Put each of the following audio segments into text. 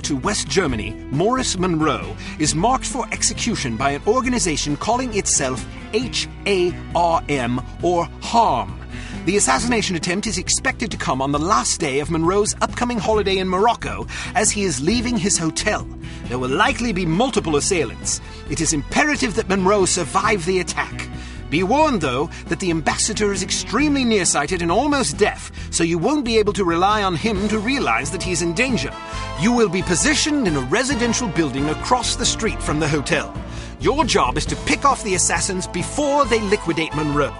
to West Germany, Morris Monroe, is marked for execution by an organization calling itself HARM, or HARM. The assassination attempt is expected to come on the last day of Monroe's upcoming holiday in Morocco as he is leaving his hotel. There will likely be multiple assailants. It is imperative that Monroe survive the attack. Be warned, though, that the ambassador is extremely nearsighted and almost deaf, so you won't be able to rely on him to realize that he's in danger. You will be positioned in a residential building across the street from the hotel. Your job is to pick off the assassins before they liquidate Monroe.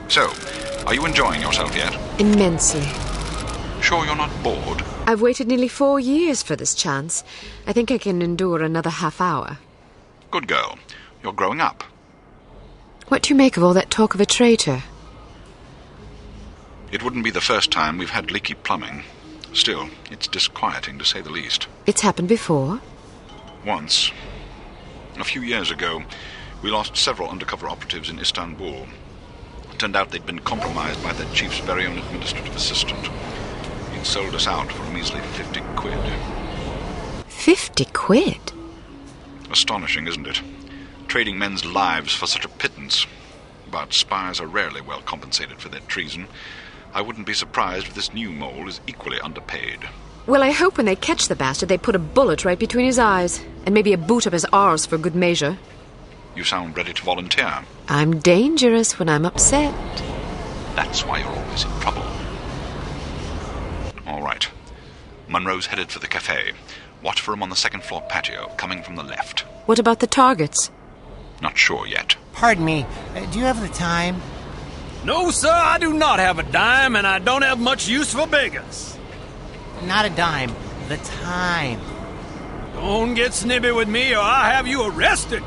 So, are you enjoying yourself yet? Immensely. Sure you're not bored? I've waited nearly 4 years for this chance. I think I can endure another half hour. Good girl. You're growing up. What do you make of all that talk of a traitor? It wouldn't be the first time we've had leaky plumbing. Still, it's disquieting to say the least. It's happened before? Once. A few years ago, we lost several undercover operatives in Istanbul. It turned out they'd been compromised by their chief's very own administrative assistant. He'd sold us out for a measly 50 quid. 50 quid? Astonishing, isn't it? Trading men's lives for such a pittance. But spies are rarely well compensated for their treason. I wouldn't be surprised if this new mole is equally underpaid. Well, I hope when they catch the bastard they put a bullet right between his eyes, and maybe a boot up his arse for good measure. You sound ready to volunteer. I'm dangerous when I'm upset. That's why you're always in trouble. All right. Monroe's headed for the cafe. Watch for him on the second floor patio, coming from the left. What about the targets? Not sure yet. Pardon me, do you have the time? No, sir, I do not have a dime, and I don't have much use for beggars. Not a dime, the time. Don't get snibby with me, or I'll have you arrested.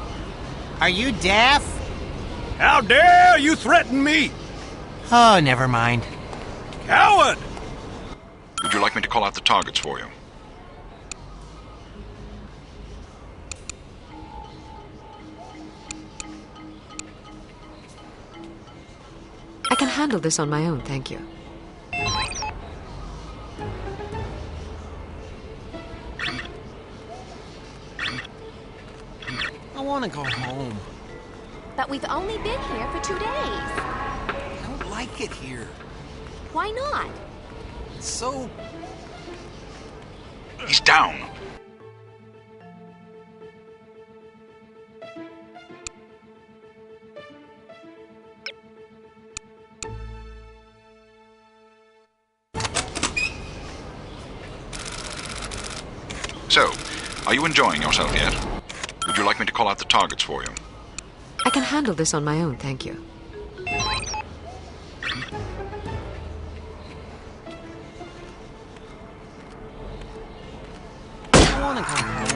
Are you deaf? How dare you threaten me? Oh, never mind. Coward! Would you like me to call out the targets for you? I can handle this on my own, thank you. I want to go home. But we've only been here for 2 days. I don't like it here. Why not? It's so... He's down. So, are you enjoying yourself yet? Would you like me to call out the targets for you? I can handle this on my own, thank you. I want to go home.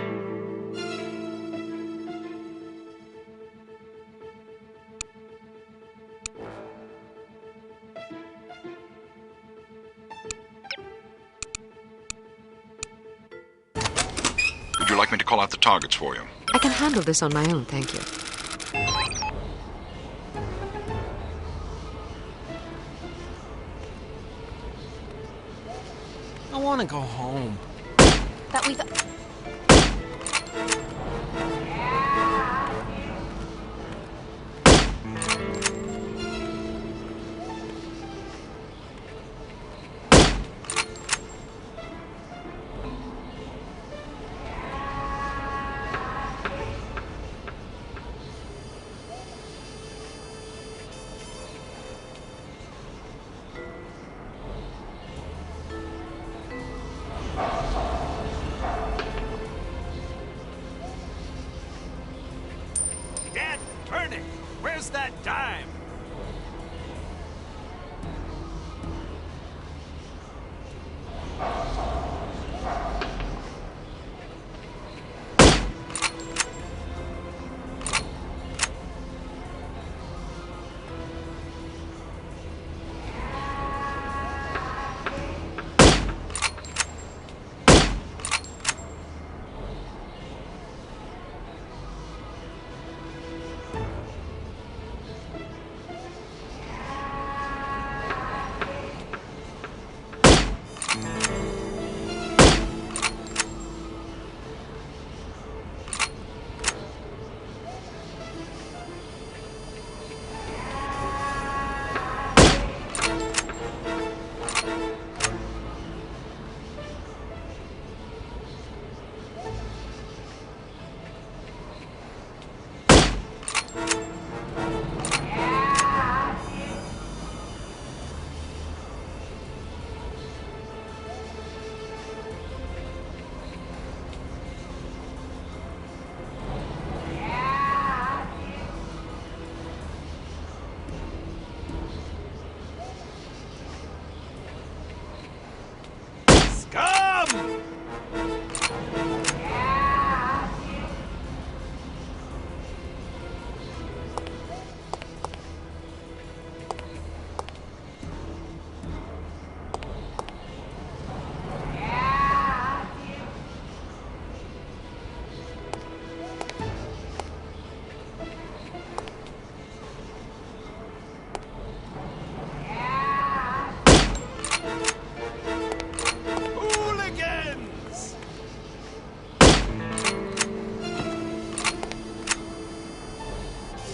Would you like me to call out the targets for you? I can handle this on my own, thank you. I want to go home. But we've... Dad, Bernie, where's that dime?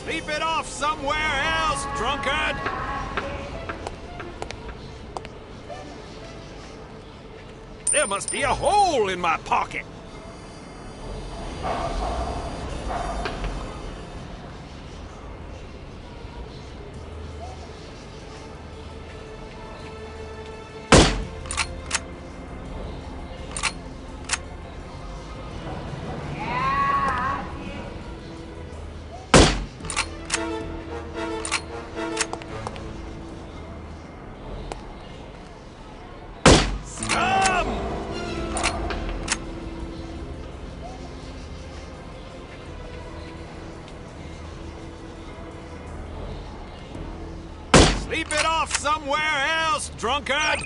Sleep it off somewhere else, drunkard! There must be a hole in my pocket. Sleep it off somewhere else, drunkard!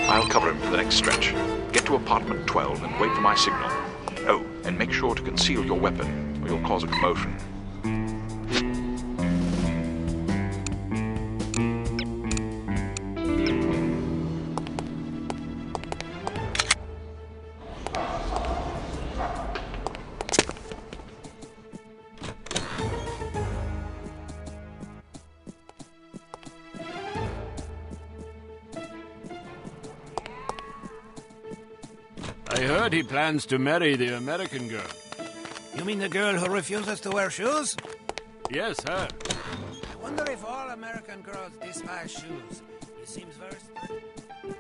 I'll cover him for the next stretch. Get to apartment 12 and wait for my signal. Oh, and make sure to conceal your weapon, or you'll cause a commotion. I heard he plans to marry the American girl. You mean the girl who refuses to wear shoes? Yes, her. I wonder if all American girls despise shoes. He seems very strange.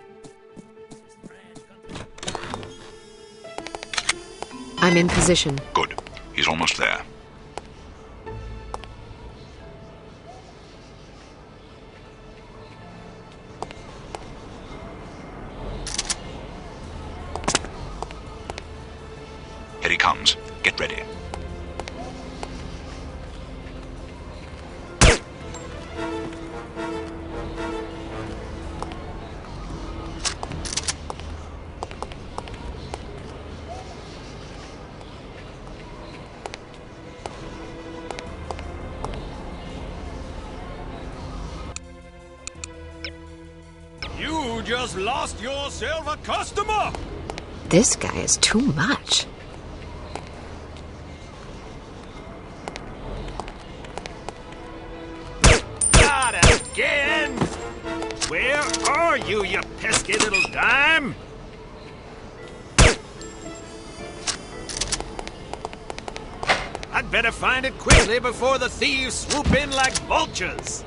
I'm in position. Good. He's almost there. Here he comes. Get ready. You just lost yourself a customer! This guy is too much. Not again! Where are you, you pesky little dime? I'd better find it quickly before the thieves swoop in like vultures.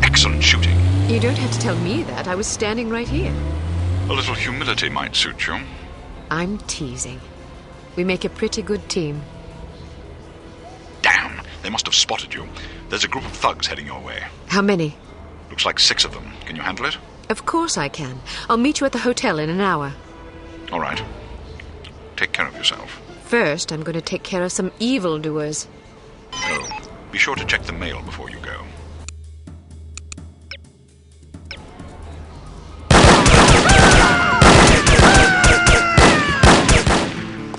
Excellent shooting. You don't have to tell me that. I was standing right here. A little humility might suit you. I'm teasing. We make a pretty good team. Damn! They must have spotted you. There's a group of thugs heading your way. How many? Looks like 6 of them. Can you handle it? Of course I can. I'll meet you at the hotel in an hour. All right. Take care of yourself. First, I'm going to take care of some evildoers. Oh, be sure to check the mail before you go.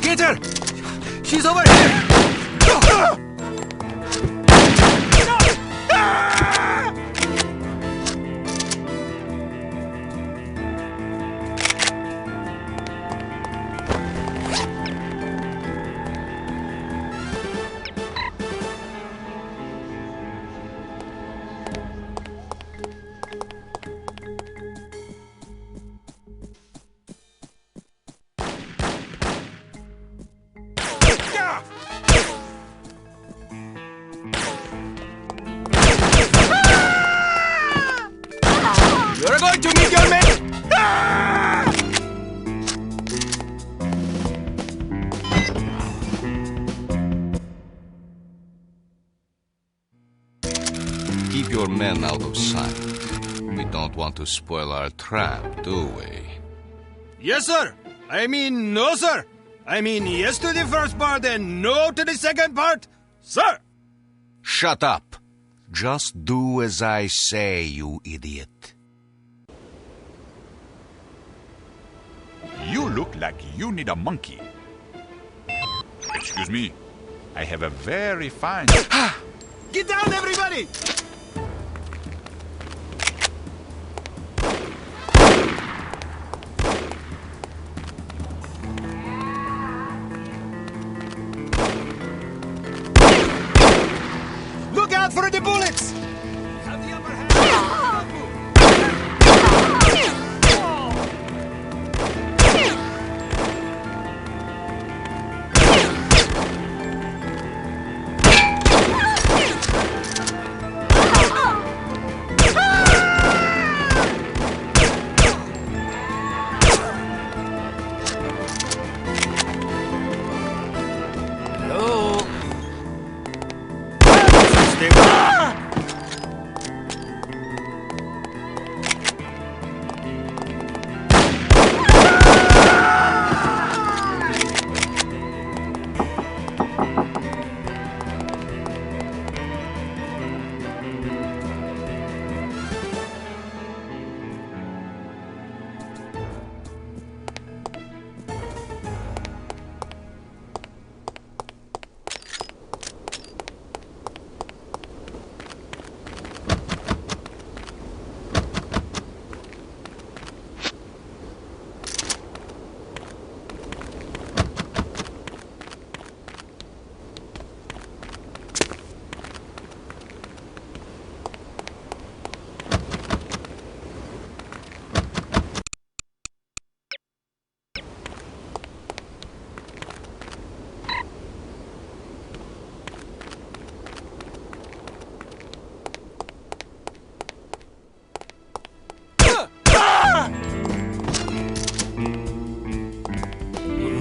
Get her! She's over here! You're going to meet your mate! Keep your men out of sight. We don't want to spoil our trap, do we? Yes, sir. I mean, no, sir. I mean, yes to the first part and no to the second part, sir. Shut up. Just do as I say, you idiot. You look like you need a monkey. Excuse me. I have a very fine... Get down, everybody! Look out for the bullets! Have the upper hand.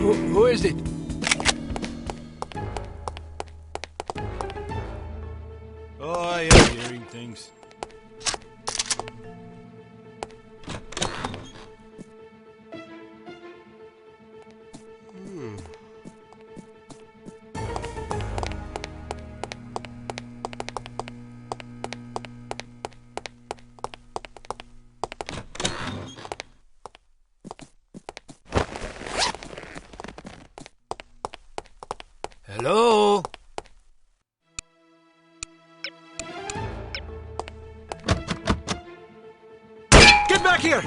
Who is it? Oh, I am hearing things. Hello? Get back here!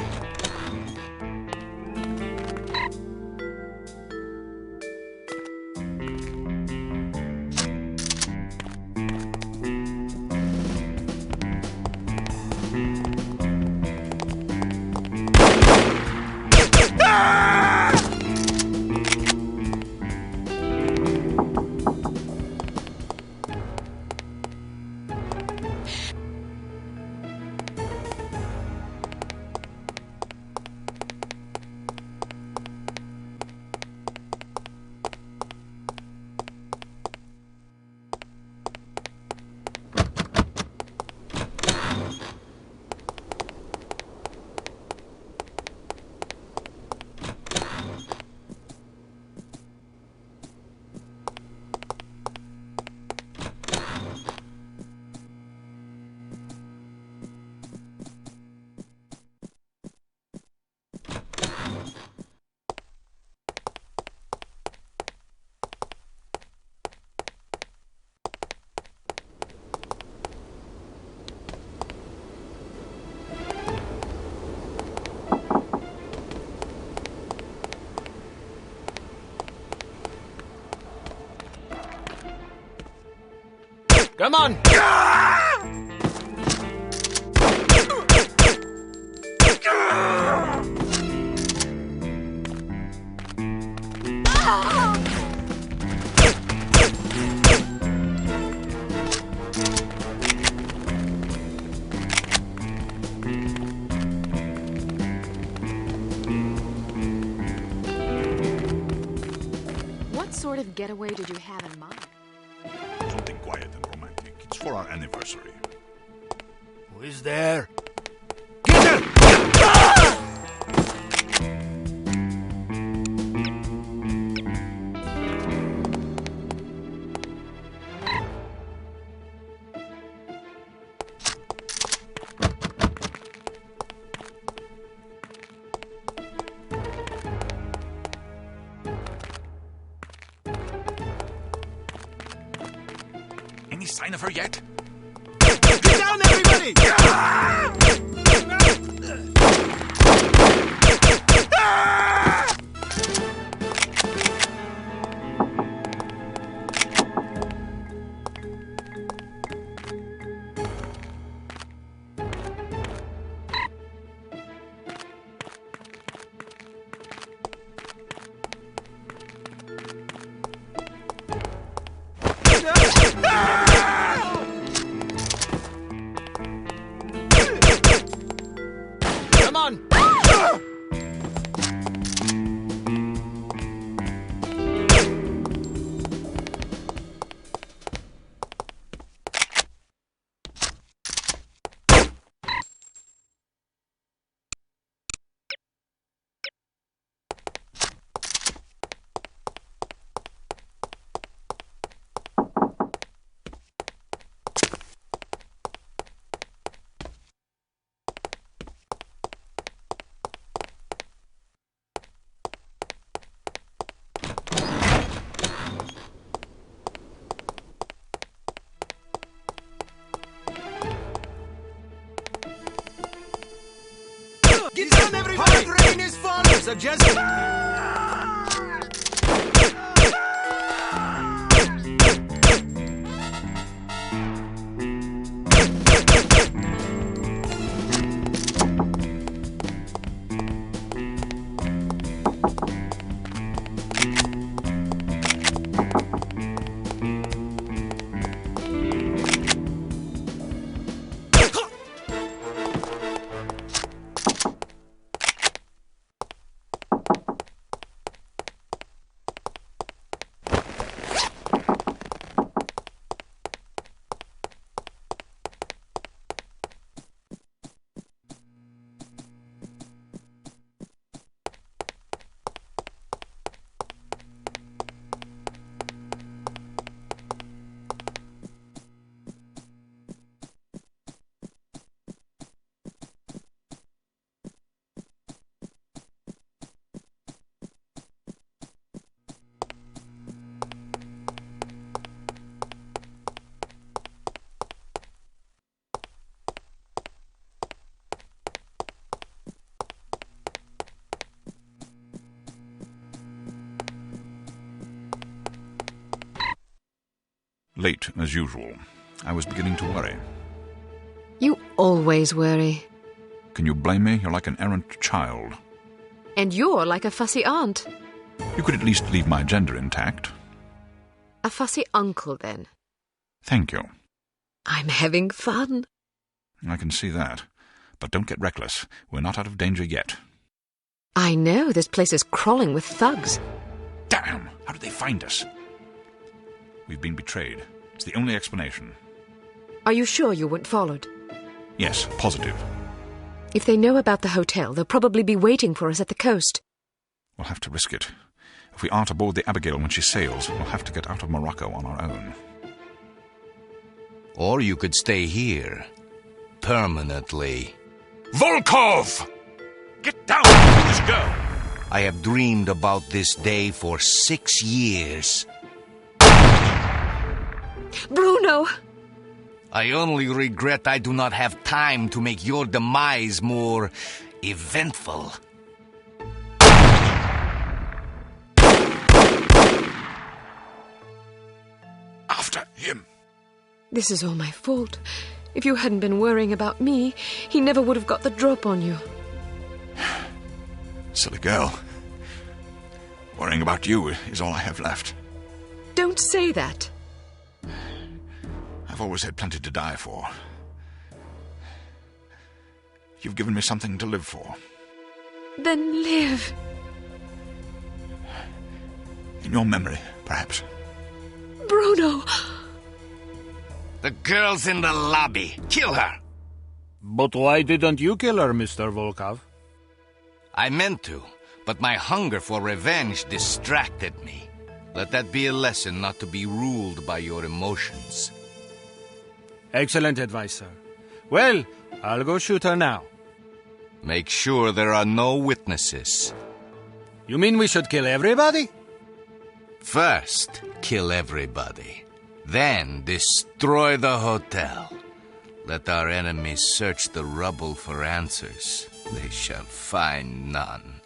Come on! What sort of getaway did you have in mind? Something quiet and romantic. It's for our anniversary. Who is there? Get her! Any sign of her yet? Get down, everybody! Come on! Get down, everybody! Rain is falling! Suggest... Late, as usual. I was beginning to worry. You always worry. Can you blame me? You're like an errant child. And you're like a fussy aunt. You could at least leave my gender intact. A fussy uncle, then. Thank you. I'm having fun. I can see that. But don't get reckless. We're not out of danger yet. I know, this place is crawling with thugs. Damn! How did they find us? We've been betrayed. It's the only explanation. Are you sure you weren't followed? Yes, positive. If they know about the hotel, they'll probably be waiting for us at the coast. We'll have to risk it. If we aren't aboard the Abigail when she sails, we'll have to get out of Morocco on our own. Or you could stay here. Permanently. Volkov! Get down! Let's go! I have dreamed about this day for 6 years. Bruno! I only regret I do not have time to make your demise more eventful. After him. This is all my fault. If you hadn't been worrying about me, he never would have got the drop on you. Silly girl. Worrying about you is all I have left. Don't say that. I've always had plenty to die for. You've given me something to live for. Then live. In your memory, perhaps. Bruno! The girl's in the lobby. Kill her. But why didn't you kill her, Mr. Volkov? I meant to, but my hunger for revenge distracted me. Let that be a lesson not to be ruled by your emotions. Excellent advice, sir. Well, I'll go shoot her now. Make sure there are no witnesses. You mean we should kill everybody? First, kill everybody. Then destroy the hotel. Let our enemies search the rubble for answers. They shall find none.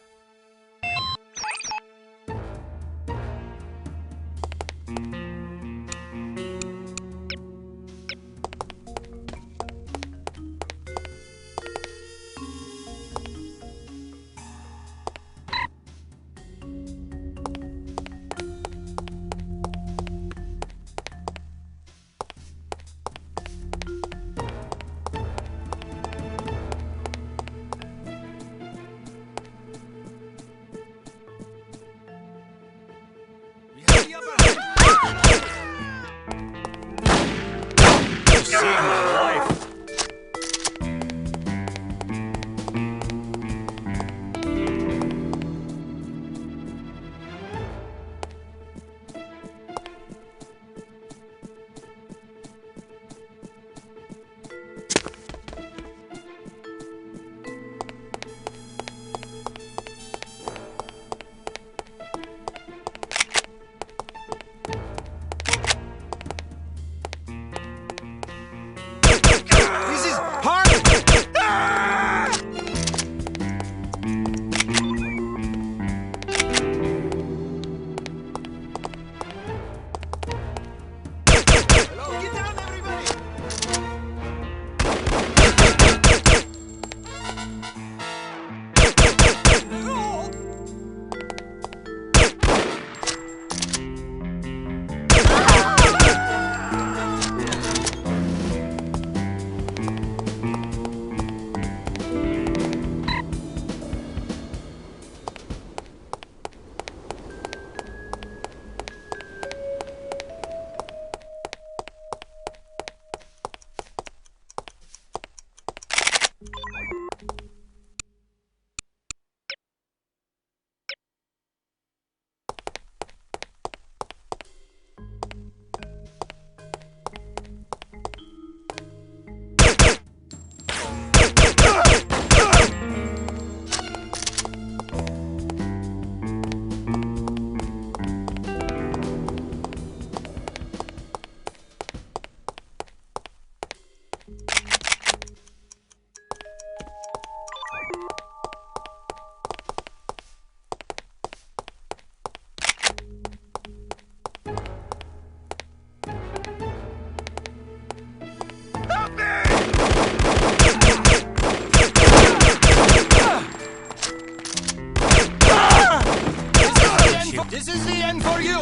This is the end for you!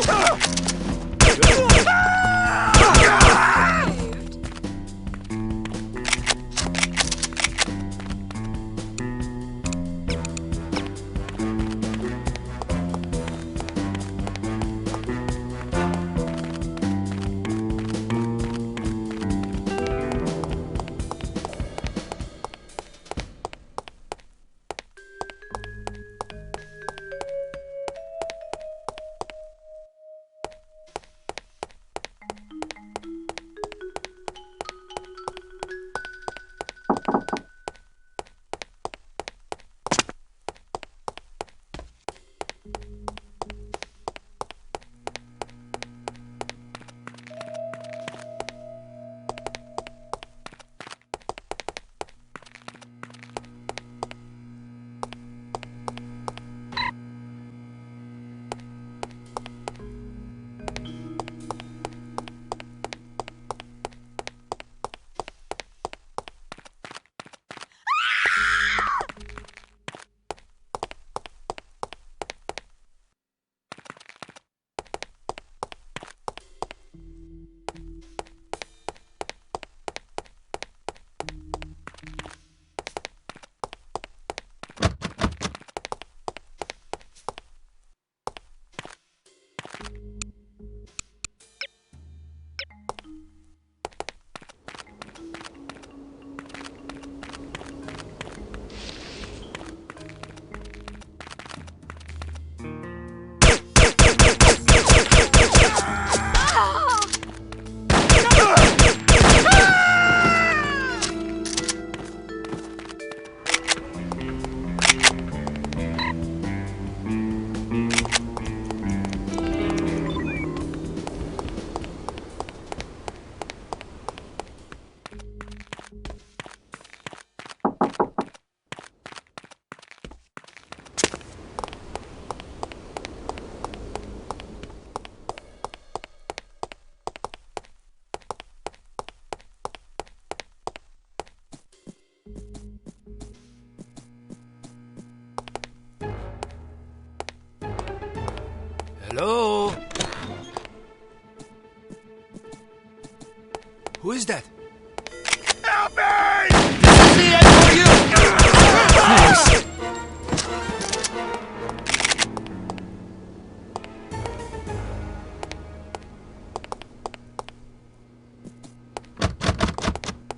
Hello? Who is that? Help me! This is the end for you! Thanks.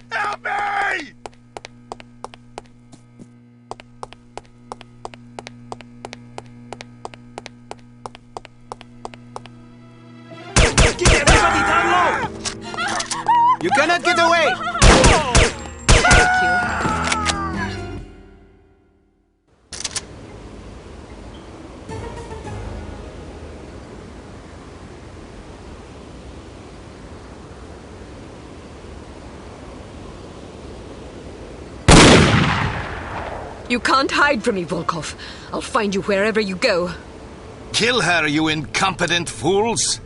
Help me! Get everybody down low! You cannot get away! Thank you. You can't hide from me, Volkov. I'll find you wherever you go. Kill her, you incompetent fools!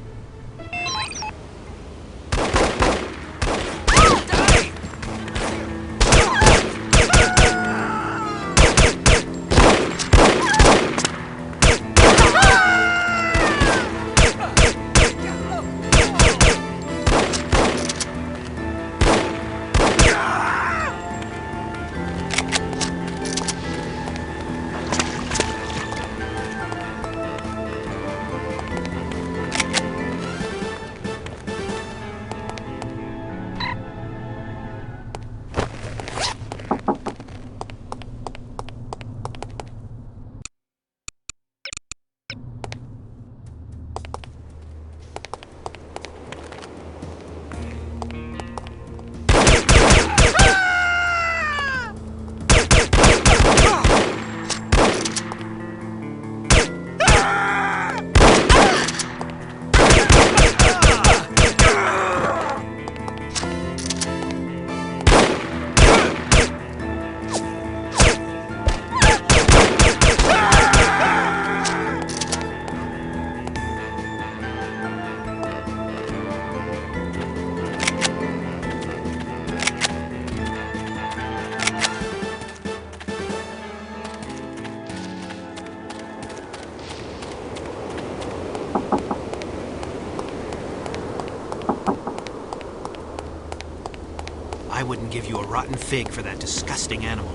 I wouldn't give you a rotten fig for that disgusting animal.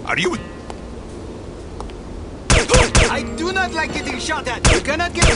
Are you... I do not like getting shot at. You cannot get...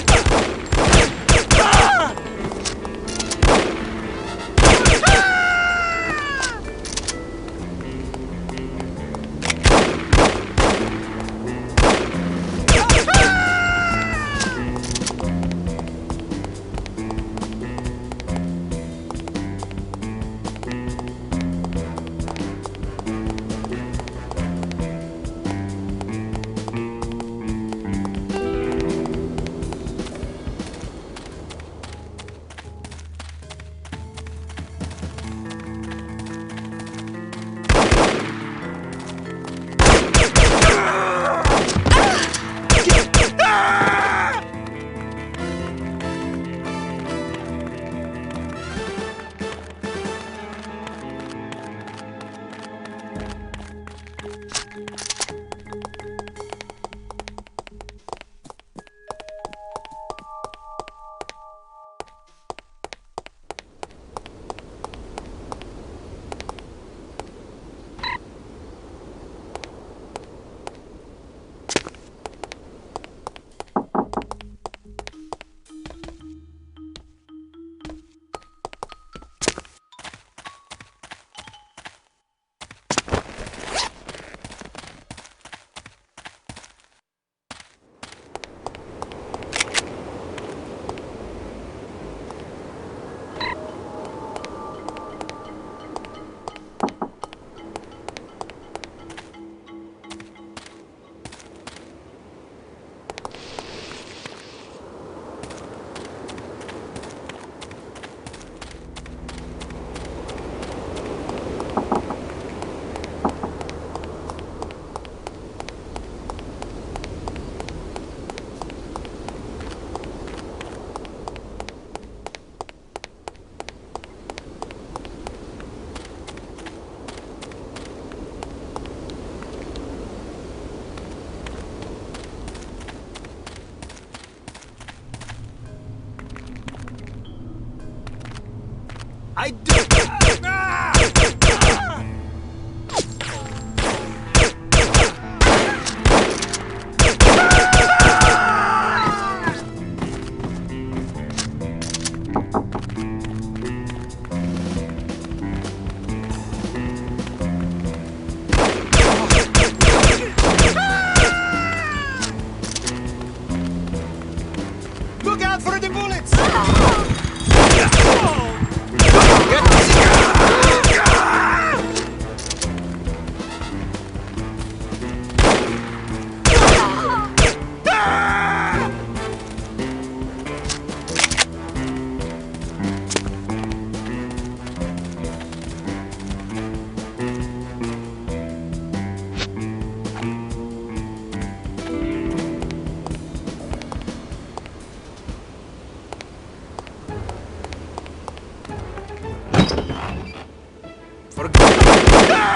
For freedom!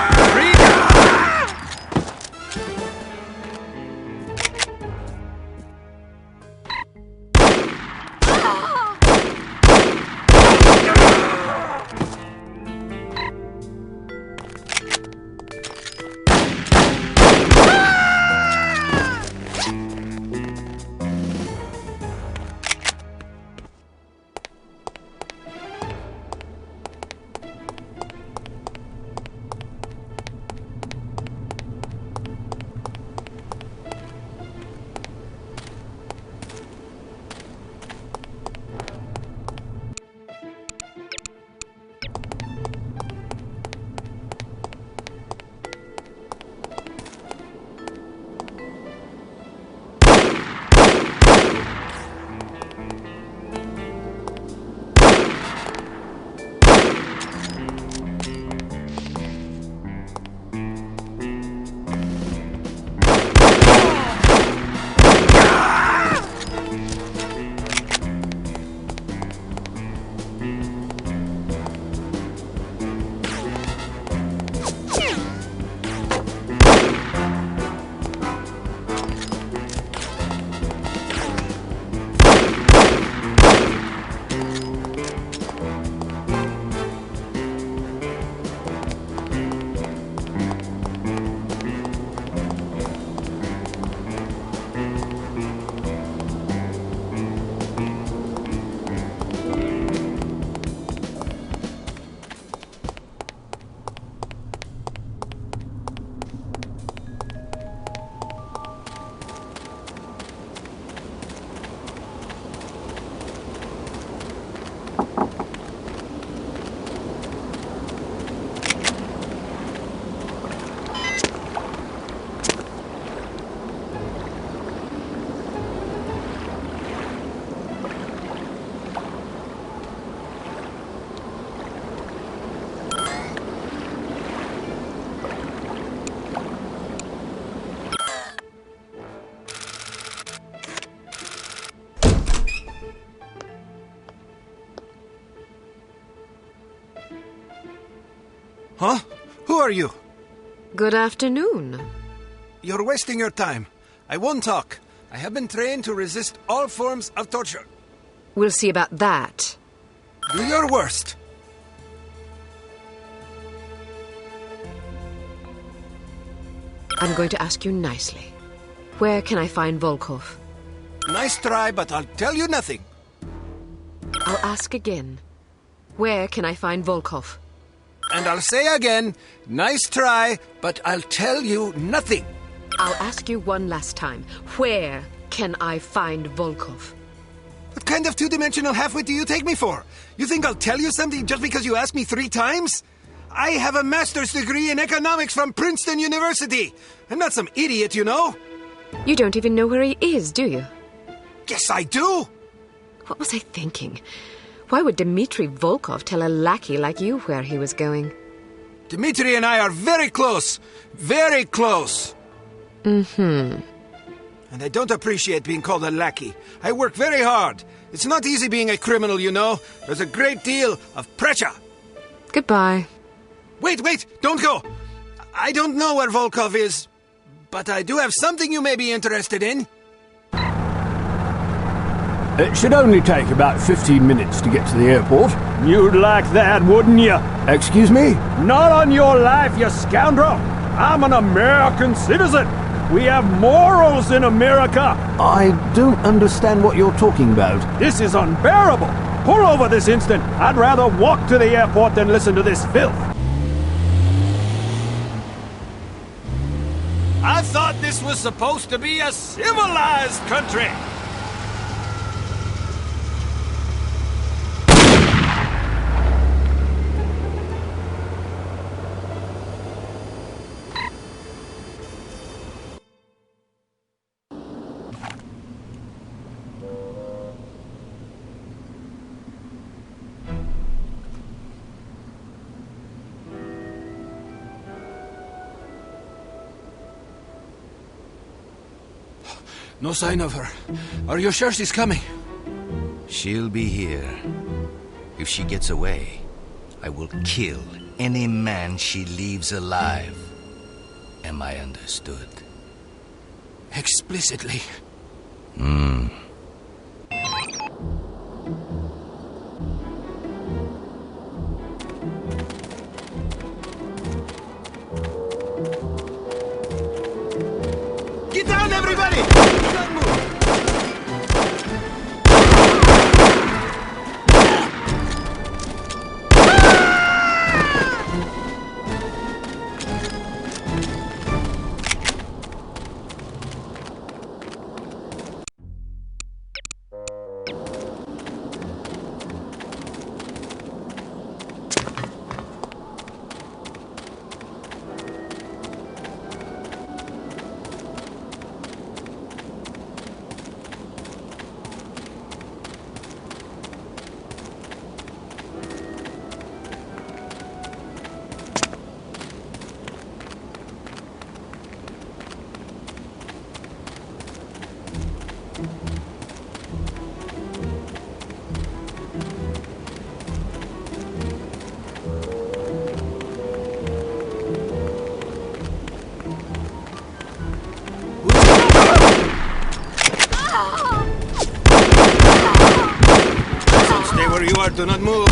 Huh? Who are you? Good afternoon. You're wasting your time. I won't talk. I have been trained to resist all forms of torture. We'll see about that. Do your worst. I'm going to ask you nicely. Where can I find Volkov? Nice try, but I'll tell you nothing. I'll ask again. Where can I find Volkov? And I'll say again, nice try, but I'll tell you nothing. I'll ask you one last time. Where can I find Volkov? What kind of two-dimensional halfwit do you take me for? You think I'll tell you something just because you asked me 3 times? I have a master's degree in economics from Princeton University. I'm not some idiot, you know. You don't even know where he is, do you? Yes, I do. What was I thinking? Why would Dmitry Volkov tell a lackey like you where he was going? Dmitry and I are very close. Very close. Mm-hmm. And I don't appreciate being called a lackey. I work very hard. It's not easy being a criminal, you know. There's a great deal of pressure. Goodbye. Wait, don't go. I don't know where Volkov is, but I do have something you may be interested in. It should only take about 15 minutes to get to the airport. You'd like that, wouldn't you? Excuse me? Not on your life, you scoundrel! I'm an American citizen! We have morals in America! I don't understand what you're talking about. This is unbearable! Pull over this instant! I'd rather walk to the airport than listen to this filth! I thought this was supposed to be a civilized country! No sign of her. Are you sure she's coming? She'll be here. If she gets away, I will kill any man she leaves alive. Am I understood? Explicitly. Get down, everybody! Don't move! Stay where you are, do not move.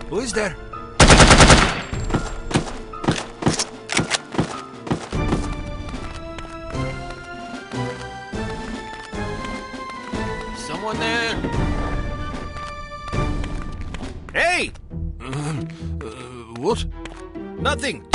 Who is there? Someone there? Hey! What? Nothing.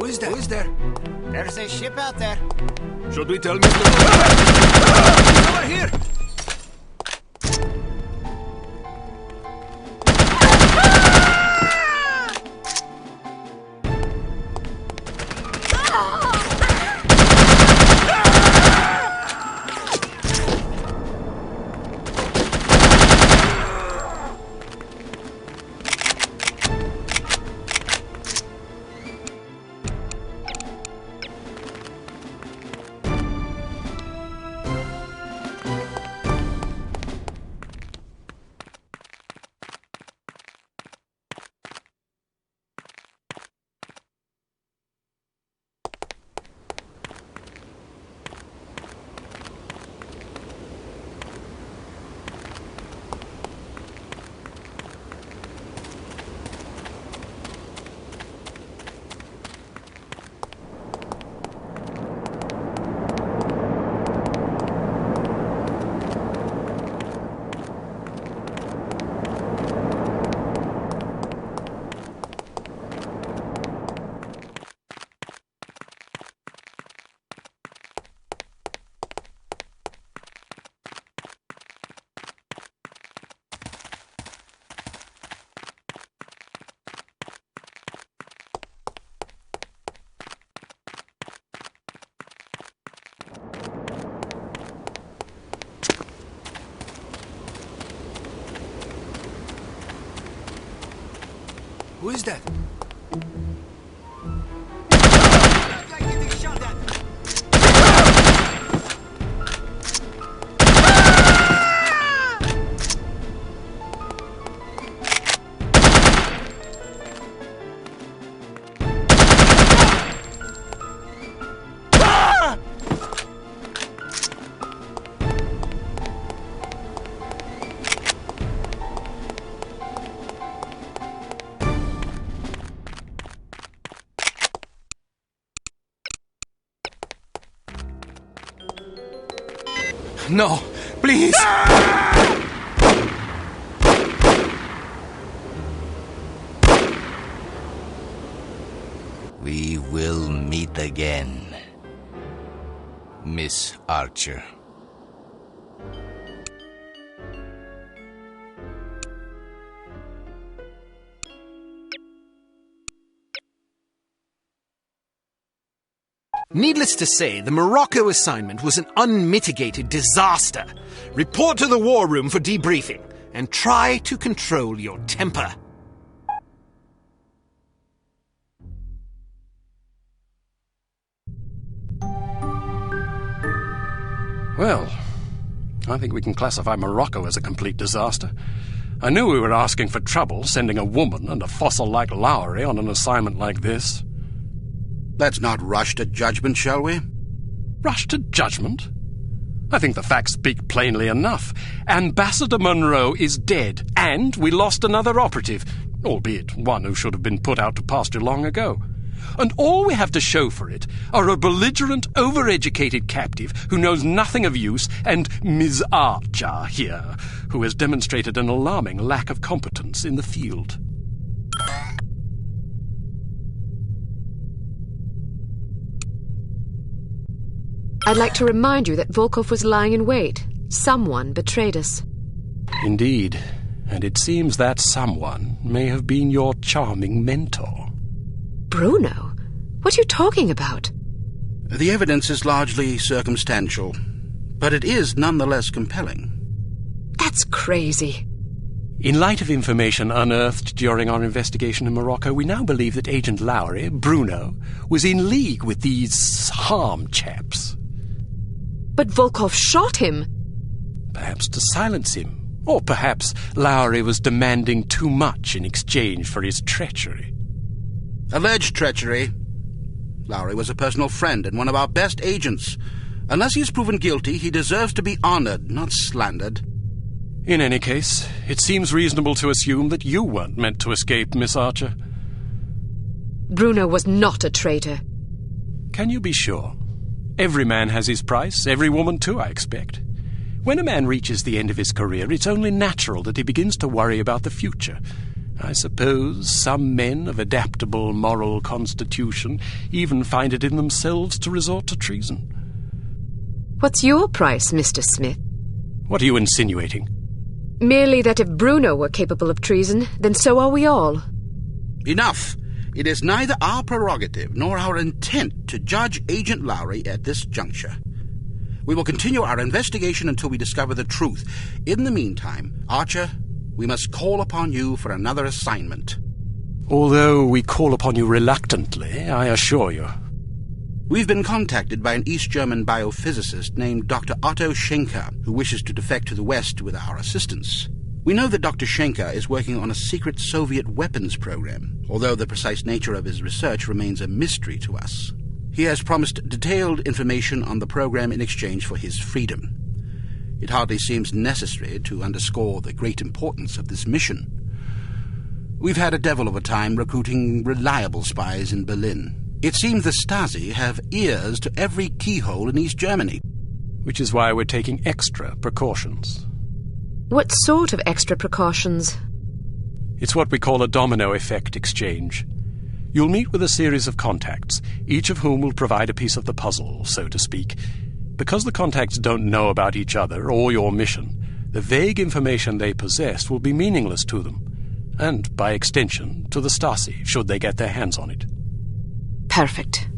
Who is there? There's a ship out there. Should we tell Mr. Over here! Who is that? No, please! We will meet again, Miss Archer. Needless to say, the Morocco assignment was an unmitigated disaster. Report to the war room for debriefing, and try to control your temper. Well, I think we can classify Morocco as a complete disaster. I knew we were asking for trouble, sending a woman and a fossil like Lowry on an assignment like this. Let's not rush to judgment, shall we? Rush to judgment? I think the facts speak plainly enough. Ambassador Monroe is dead, and we lost another operative, albeit one who should have been put out to pasture long ago. And all we have to show for it are a belligerent, overeducated captive who knows nothing of use, and Ms. Archer here, who has demonstrated an alarming lack of competence in the field. I'd like to remind you that Volkov was lying in wait. Someone betrayed us. Indeed, and it seems that someone may have been your charming mentor. Bruno? What are you talking about? The evidence is largely circumstantial, but it is nonetheless compelling. That's crazy. In light of information unearthed during our investigation in Morocco, we now believe that Agent Lowry, Bruno, was in league with these harm chaps. But Volkov shot him. Perhaps to silence him. Or perhaps Lowry was demanding too much in exchange for his treachery. Alleged treachery. Lowry was a personal friend and one of our best agents. Unless he is proven guilty, he deserves to be honored, not slandered. In any case, it seems reasonable to assume that you weren't meant to escape, Miss Archer. Bruno was not a traitor. Can you be sure? Every man has his price, every woman too, I expect. When a man reaches the end of his career, it's only natural that he begins to worry about the future. I suppose some men of adaptable moral constitution even find it in themselves to resort to treason. What's your price, Mr. Smith? What are you insinuating? Merely that if Bruno were capable of treason, then so are we all. Enough! It is neither our prerogative nor our intent to judge Agent Lowry at this juncture. We will continue our investigation until we discover the truth. In the meantime, Archer, we must call upon you for another assignment. Although we call upon you reluctantly, I assure you. We've been contacted by an East German biophysicist named Dr. Otto Schenker, who wishes to defect to the West with our assistance. We know that Dr. Schenker is working on a secret Soviet weapons program, although the precise nature of his research remains a mystery to us. He has promised detailed information on the program in exchange for his freedom. It hardly seems necessary to underscore the great importance of this mission. We've had a devil of a time recruiting reliable spies in Berlin. It seems the Stasi have ears to every keyhole in East Germany. Which is why we're taking extra precautions. What sort of extra precautions? It's what we call a domino effect exchange. You'll meet with a series of contacts, each of whom will provide a piece of the puzzle, so to speak. Because the contacts don't know about each other or your mission, the vague information they possess will be meaningless to them, and, by extension, to the Stasi, should they get their hands on it. Perfect.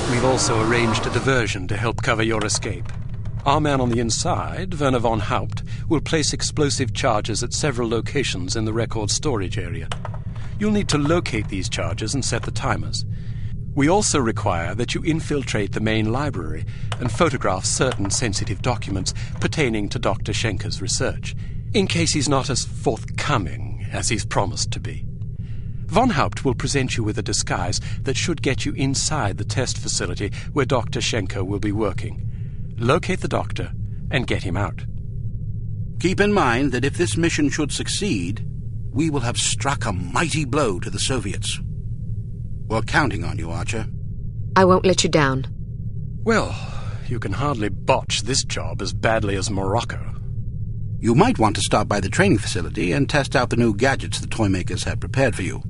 We've also arranged a diversion to help cover your escape. Our man on the inside, Werner von Haupt, will place explosive charges at several locations in the record storage area. You'll need to locate these charges and set the timers. We also require that you infiltrate the main library and photograph certain sensitive documents pertaining to Dr. Schenker's research, in case he's not as forthcoming as he's promised to be. Von Haupt will present you with a disguise that should get you inside the test facility where Dr. Schenker will be working. Locate the doctor and get him out. Keep in mind that if this mission should succeed, we will have struck a mighty blow to the Soviets. We're counting on you, Archer. I won't let you down. Well, you can hardly botch this job as badly as Morocco. You might want to stop by the training facility and test out the new gadgets the toy makers have prepared for you.